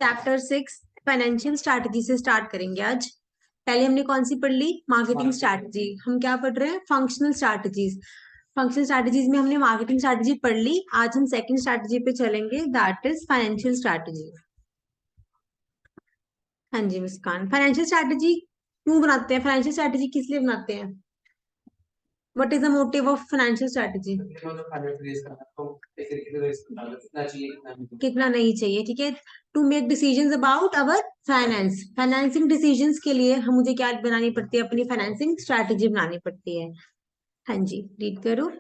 Chapter 6 financial strategy से start करेंगे आज। पहले हमने कौन सी पढ़ ली? Marketing strategy. हम क्या पढ़ रहे हैं? Functional strategies. फंक्शनल स्ट्रैटेजीज में हमने मार्केटिंग स्ट्रैटेजी पढ़ ली। आज हम सेकंड स्ट्रैटेजी पे चलेंगे, दैट इज फाइनेंशियल स्ट्रैटेजी। हाँ जी मुस्कान, फाइनेंशियल स्ट्रैटेजी क्यों बनाते हैं? फाइनेंशियल स्ट्रैटेजी किस लिए बनाते हैं? What is the motive of financial strategy? कितना नहीं चाहिए, ठीक है। To make decisions about our finance, financing decisions के लिए हम मुझे क्या बनानी पड़ती है? अपनी फाइनेंसिंग स्ट्रैटेजी बनानी पड़ती है। हाँ जी, रीड करो।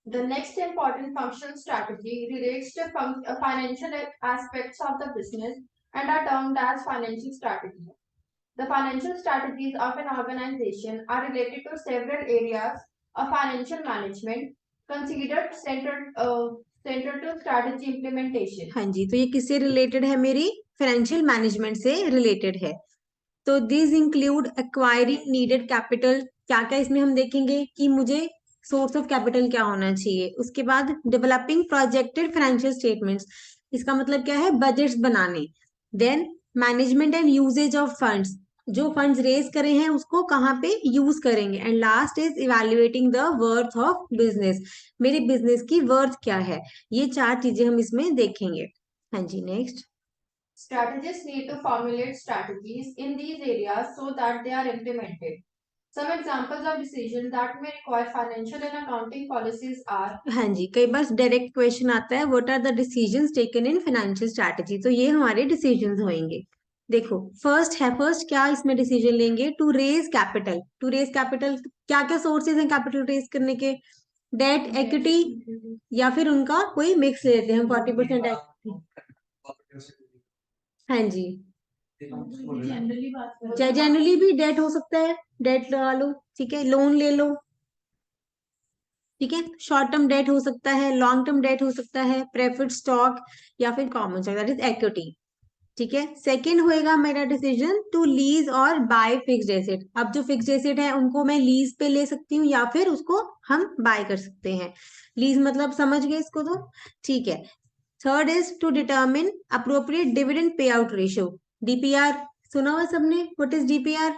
The next important functional strategy relates to financial aspects of the business and are termed as financial strategy. The financial strategies of an organization are related to several areas of financial management considered central to strategy implementation. हाँ जी, तो ये किससे related है? मेरी financial management से related है। तो this include acquiring needed capital. क्या क्या इसमें हम देखेंगे कि मुझे सोर्स ऑफ कैपिटल क्या होना चाहिए। उसके बाद डेवलपिंग प्रोजेक्टेड फाइनेंशियल स्टेटमेंट्स, इसका मतलब क्या है? बजट्स बनाने। Then management and uses of funds, जो फंड्स रेज करे हैं उसको कहाँ पे यूज करेंगे। And last is evaluating the worth of business, मेरे बिजनेस की वर्थ क्या है। ये चार चीजें हम इसमें देखेंगे। हाँ जी, next. Strategists need to formulate strategies in these areas so that they are implemented. Some examples of decisions that may require financial and accounting policies are. हाँ जी, कई बार डायरेक्ट क्वेश्चन आता है, what are the decisions taken in financial strategy. तो ये हमारे decisions होंगे। देखो, first है, फर्स्ट क्या इसमें डिसीजन लेंगे? To raise capital. To raise capital, क्या क्या सोर्सेज हैं कैपिटल रेज करने के? डेट, इक्विटी, या फिर उनका कोई मिक्स लेते हैं हम, 40% हाँ जी, चाहे जनरली भी डेट हो सकता है, डेट लगा लो, ठीक है, लोन ले लो, ठीक है। शॉर्ट टर्म डेट हो सकता है, लॉन्ग टर्म डेट हो सकता है, प्रेफर्ड स्टॉक या फिर common stock, that is equity, ठीक है। सेकंड होएगा मेरा डिसीजन टू लीज और बाय फिक्स्ड एसेट। अब जो फिक्स्ड एसेट है उनको मैं लीज पे ले सकती हूँ या फिर उसको हम बाय कर सकते हैं। लीज मतलब समझ गए इसको तो, ठीक है। Third is to determine appropriate dividend pay out ratio, DPR. सुना हुआ सबने? What is DPR?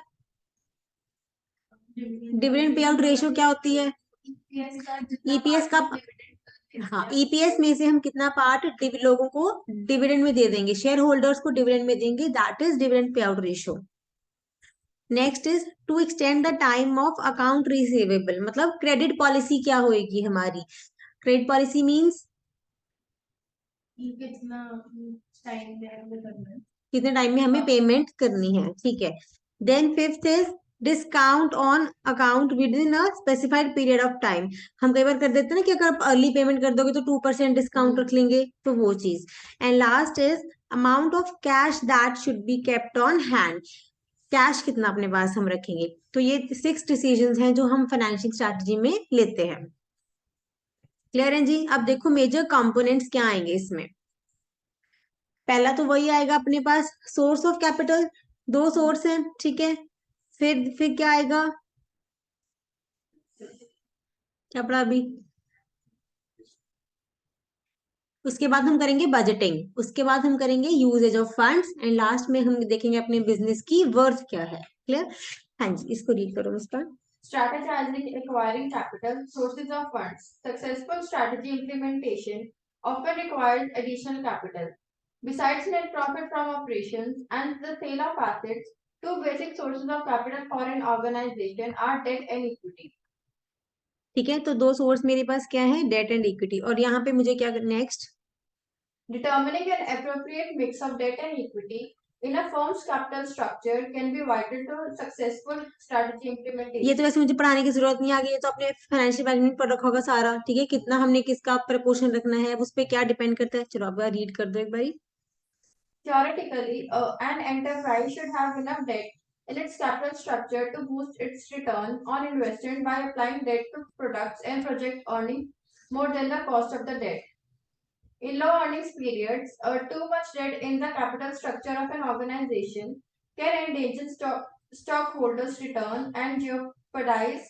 Dividend pay out ratio क्या होती है? ईपीएस का, हाँ, ईपीएस में से हम कितना पार्ट लोगों को डिविडेंड में दे देंगे, शेयर होल्डर्स को डिविडेंड में देंगे, that is dividend pay out ratio. Next is to extend the time of account receivable, मतलब क्रेडिट पॉलिसी क्या होगी हमारी? क्रेडिट पॉलिसी मींस कितने टाइम में हमें पेमेंट करनी है, ठीक है। Then fifth is discount on account within a specified period of time. हम कई बार कर देते हैं ना कि अगर आप अर्ली पेमेंट कर दोगे तो 2% डिस्काउंट रख लेंगे, तो वो चीज। And last is amount of cash that should be kept on hand, cash कितना अपने पास हम रखेंगे। तो ये 6 डिसीजंस हैं जो हम फाइनेंशियल स्ट्रैटेजी में लेते हैं। क्लियर है जी? अब देखो मेजर कंपोनेंट्स क्या आएंगे इसमें। पहला तो वही आएगा अपने पास, सोर्स ऑफ कैपिटल। दो सोर्स हैं, ठीक है। फिर क्या आएगा? क्या पढ़ा अभी? उसके बाद हम करेंगे बजटिंग, उसके बाद हम करेंगे uses of funds, and last में हम देखेंगे अपने बिजनेस की वर्थ क्या है। क्लियर? हाँ जी, इसको रीड करो उसका। Strategizing, acquiring capital, sources of funds. Successful strategy implementation often requires additional capital. Besides net profit from operations and the sale of assets, two basic sources of capital for an organization are debt and equity. ठीक है, तो दो source मेरे पास क्या है? Debt and equity. और यहाँ पे मुझे क्या, next? Determining an appropriate mix of debt and equity in a firm's capital structure can be vital to successful strategy implementation. ये तो वैसे मुझे पढ़ाने की जरूरत नहीं, आ गई, ये तो अपने फाइनेंशियल मैनेजमेंट पर रखा होगा सारा, ठीक है। कितना हमने किसका प्रपोर्शन रखना है, उस पर क्या डिपेंड करता है। चलो अब रीड कर दो एक बारी। Theoretically, an enterprise should have enough debt in its capital structure to boost its return on investment by applying debt to products and projects earning more than the cost of the debt. In low earnings periods, too much debt in the capital structure of an organization can endanger stockholders' return and jeopardize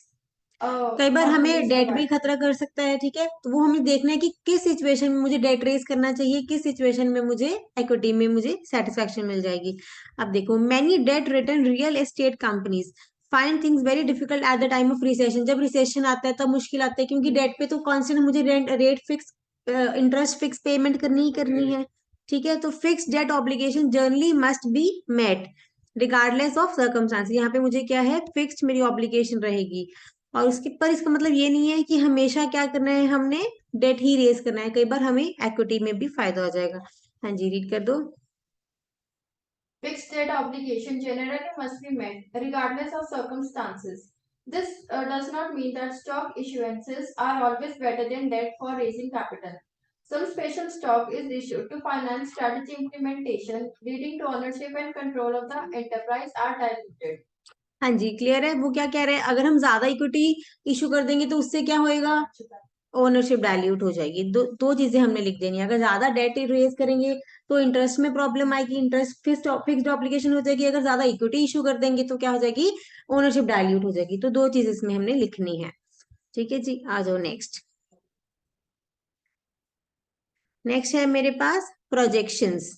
कई बार हमें companies date भी provide. खतरा कर सकता है, ठीक है, तो वो हमें देखना है कि किस सिचुएशन में मुझे डेट रेज करना चाहिए, किस सिचुएशन में मुझे इक्विटी में मुझे सेटिस्फेक्शन मिल जाएगी। अब देखो, many debt return real estate companies find things very difficult at the time of recession. जब रिसेशन आता है तब मुश्किल आता है, क्योंकि डेट पे तो कांस्टेंट मुझे rate fix, interest fix payment करनी ही करनी है, ठीक है। तो fix debt obligation generally must be met regardless of circumstance. यहाँ पे मुझे क्या है, फिक्स्ड मेरी ऑब्लिगेशन रहेगी। और उसके पर इसका मतलब ये नहीं है कि हमेशा क्या करना है, हमने डेट ही रेज करना है, कई बार हमें इक्विटी में भी फायदा हो जाएगा। हाँ जी, रीड कर दो। Fixed debt obligation generally must be met regardless of circumstances. This does not mean that stock issuances are always better than debt for raising capital. Some special stock is issued to finance strategy implementation, leading to ownership and control of the enterprise are diluted. हाँ जी, clear है। वो क्या कह रहे हैं, अगर हम ज्यादा इक्विटी इशू कर देंगे तो उससे क्या होएगा, ओनरशिप डाइल्यूट हो जाएगी। दो चीजें हमने लिख देनी है। अगर ज्यादा डेट रेज करेंगे तो इंटरेस्ट में प्रॉब्लम आएगी, इंटरेस्ट फिक्स्ड ऑब्लिगेशन हो जाएगी। अगर ज्यादा इक्विटी इशू कर देंगे तो क्या हो जाएगी, ओनरशिप डाइल्यूट हो जाएगी। तो दो चीज इसमें हमने लिखनी है, ठीक है जी। आ जाओ नेक्स्ट। नेक्स्ट है मेरे पास projections.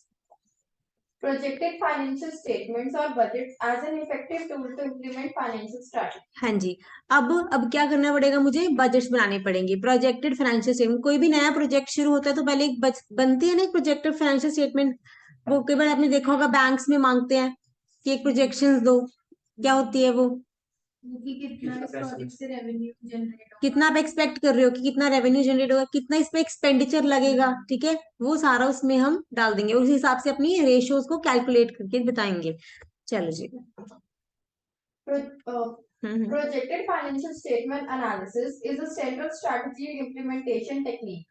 Projected financial statements or budgets as an effective tool to implement financial strategy. हाँ जी, अब क्या करना पड़ेगा, मुझे बजट्स बनाने पड़ेंगे। प्रोजेक्टेड फाइनेंशियल स्टेटमेंट, कोई भी नया प्रोजेक्ट शुरू होता है तो पहले एक बनती है ना एक प्रोजेक्टेड फाइनेंशियल स्टेटमेंट। वो कई बार आपने देखा होगा बैंक्स में मांगते हैं कि एक प्रोजेक्शंस दो। क्या होती है वो, कि कितना इस प्रोजेक्ट से रेवेन्यू जनरेट कितना आप एक्सपेक्ट कर रहे हो कि कितना रेवेन्यू जनरेट होगा, कितना इस पे एक्सपेंडिचर लगेगा, ठीक है। वो सारा उसमें हम डाल देंगे, उस हिसाब से अपनी रेशियोज को कैलकुलेट करके बताएंगे। चलो जी। होगा. हम्म। Projected financial statement analysis is a central strategy implementation technique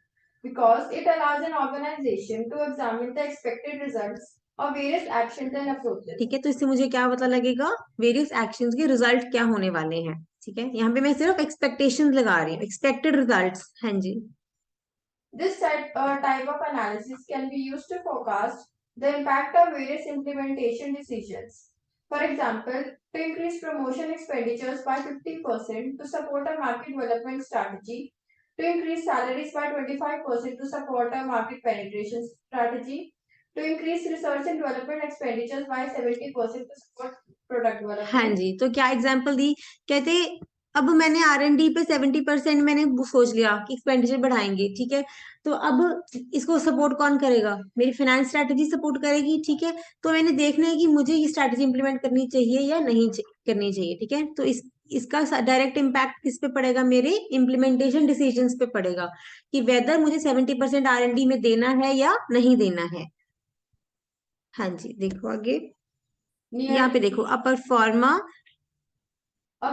because it allows an organization to examine the expected results of various actions and approaches. ठीक है, तो इससे मुझे क्या पता लगेगा, वेरियस एक्शंस के रिजल्ट क्या होने वाले हैं, ठीक है। यहाँ पे मैं सिर्फ एक्सपेक्टेशंस लगा रही हूँ, एक्सपेक्टेड रिजल्ट्स। हाँ जी। This type of analysis can be used to forecast the impact of various implementation decisions. For example, to increase promotion expenditures by 50% to support a market development strategy, to increase salaries by 25% to support a market penetration strategy, to increase research and development expenditures by 70% to support product development. हाँ जी, तो क्या example दी, कहते अब मैंने R&D पे 70% मैंने वो सोच लिया कि एक्सपेंडिचर बढ़ाएंगे, ठीक है। तो अब इसको सपोर्ट कौन करेगा, मेरी फाइनेंस स्ट्रैटेजी सपोर्ट करेगी, ठीक है। तो मैंने देखना है कि मुझे ये स्ट्रैटेजी इंप्लीमेंट करनी चाहिए या नहीं करनी चाहिए, ठीक है। तो इसका डायरेक्ट इम्पैक्ट किस पे पड़ेगा, मेरे इम्प्लीमेंटेशन डिसीजंस पे पड़ेगा, कि वेदर मुझे 70% R&D में देना है या नहीं देना है। हाँ जी, देखो आगे, यहाँ पे देखो अपर फॉर्मा। A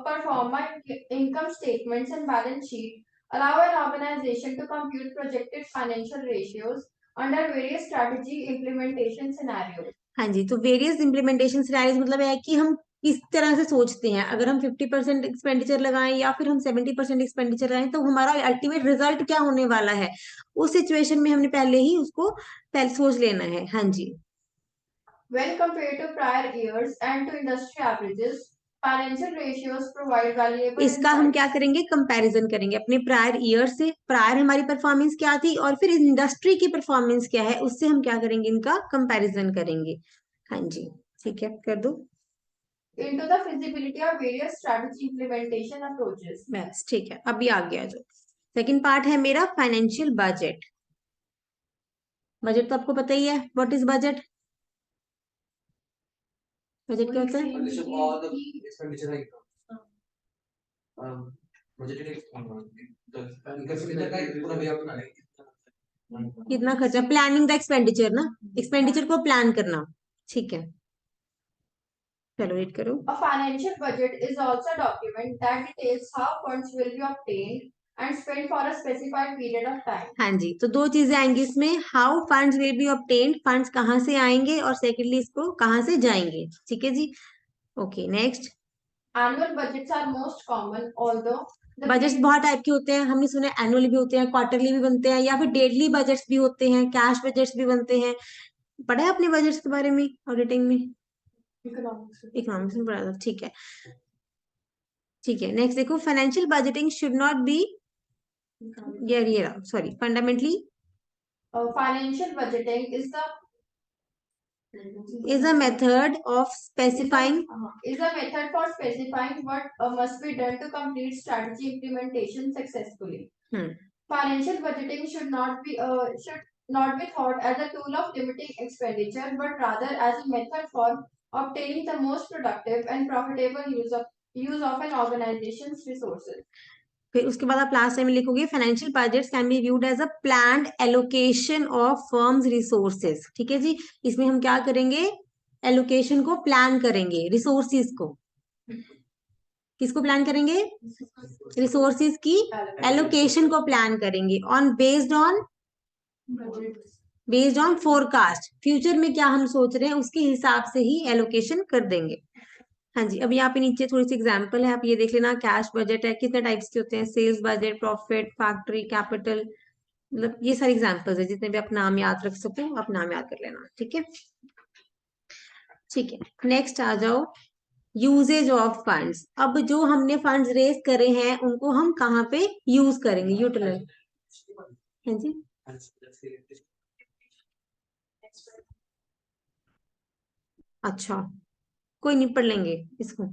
performer income statements and balance sheet allow an organization to compute projected financial ratios under various strategy implementation scenarios. हाँ जी, तो वेरियस इम्प्लीमेंटेशन सिनेरियोज मतलब है कि हम किस तरह से सोचते हैं, अगर हम 50% एक्सपेंडिचर लगाएं या फिर हम 70% एक्सपेंडिचर लगाएं तो हमारा अल्टीमेट रिजल्ट क्या होने वाला है, उस सिचुएशन में हमने पहले ही उसको पहले सोच लेना है। हाँ जी। When compared to prior years and to industry averages, financial ratios provide valuable इसका हम क्या insights. करेंगे, कंपैरिजन करेंगे अपने प्रायर ईयर से, प्रायर हमारी परफॉर्मेंस क्या थी और फिर इंडस्ट्री की परफॉर्मेंस क्या है, उससे हम क्या करेंगे, इनका कंपैरिजन करेंगे। हाँ जी, ठीक है, कर दो। Into the feasibility of various strategy implementation approaches. बस ठीक है, अभी आ गया जो सेकंड पार्ट है मेरा, फाइनेंशियल बजट। बजट तो आपको पता ही है, व्हाट इज बजट। बजट क्या होता है, कितना खर्चा, प्लानिंग द एक्सपेंडिचर ना, एक्सपेंडिचर को प्लान करना, ठीक है। चलो रीड करो। A financial budget is also a document that details how funds will be obtained and spent for a specified period of time. हाँ जी, तो दो चीजें आएंगी इसमें, how funds will be obtained, funds कहाँ से आएंगे, और सेकेंडली इसको कहाँ से जाएंगे, ठीक है जी। Okay next. Annual budgets are most common, although the budgets बहुत टाइप के होते हैं, हमने सुना है एनुअली भी होते हैं, क्वार्टरली भी बनते हैं, या फिर डेली बजट्स भी होते हैं, कैश बजट्स भी बनते हैं। पढ़ा है आपने बजट्स के बारे में ऑडिटिंग में, economics. इकोनॉमिक्स में पढ़ा था, ठीक है। ठीक है, नेक्स्ट देखो, financial budgeting should not be, ये sorry, fundamentally Financial budgeting is a method of specifying, is a method for specifying what must be done to complete strategy implementation successfully. Financial budgeting should not be thought as a tool of limiting expenditure, but rather as a method for obtaining the most productive and profitable use of an organization's resources. फिर उसके बाद आप last time लिखोगे, financial budgets can be viewed as a planned allocation of firm's resources. ठीक है जी, इसमें हम क्या करेंगे, एलोकेशन को प्लान करेंगे, रिसोर्सेज को, किसको प्लान करेंगे, रिसोर्सेज की एलोकेशन को प्लान करेंगे on based on forecast, future में क्या हम सोच रहे हैं उसके हिसाब से ही एलोकेशन कर देंगे। हाँ जी, अब यहाँ पे नीचे थोड़ी सी एग्जांपल है, आप ये देख लेना। कैश बजट है, कितने टाइप्स के होते हैं, sales budget, profit, factory, capital, मतलब ये सारे एग्जांपल्स है, जितने भी आप नाम याद रख सको आप नाम याद कर लेना। ठीक है, ठीक है, नेक्स्ट आ जाओ, यूजेज ऑफ फंड्स। अब जो हमने फंड्स रेज करे हैं उनको हम कहाँ पे यूज करेंगे, यूटिलाइज। हाँ जी, अच्छा, कोई नहीं, पढ़ लेंगे इसको।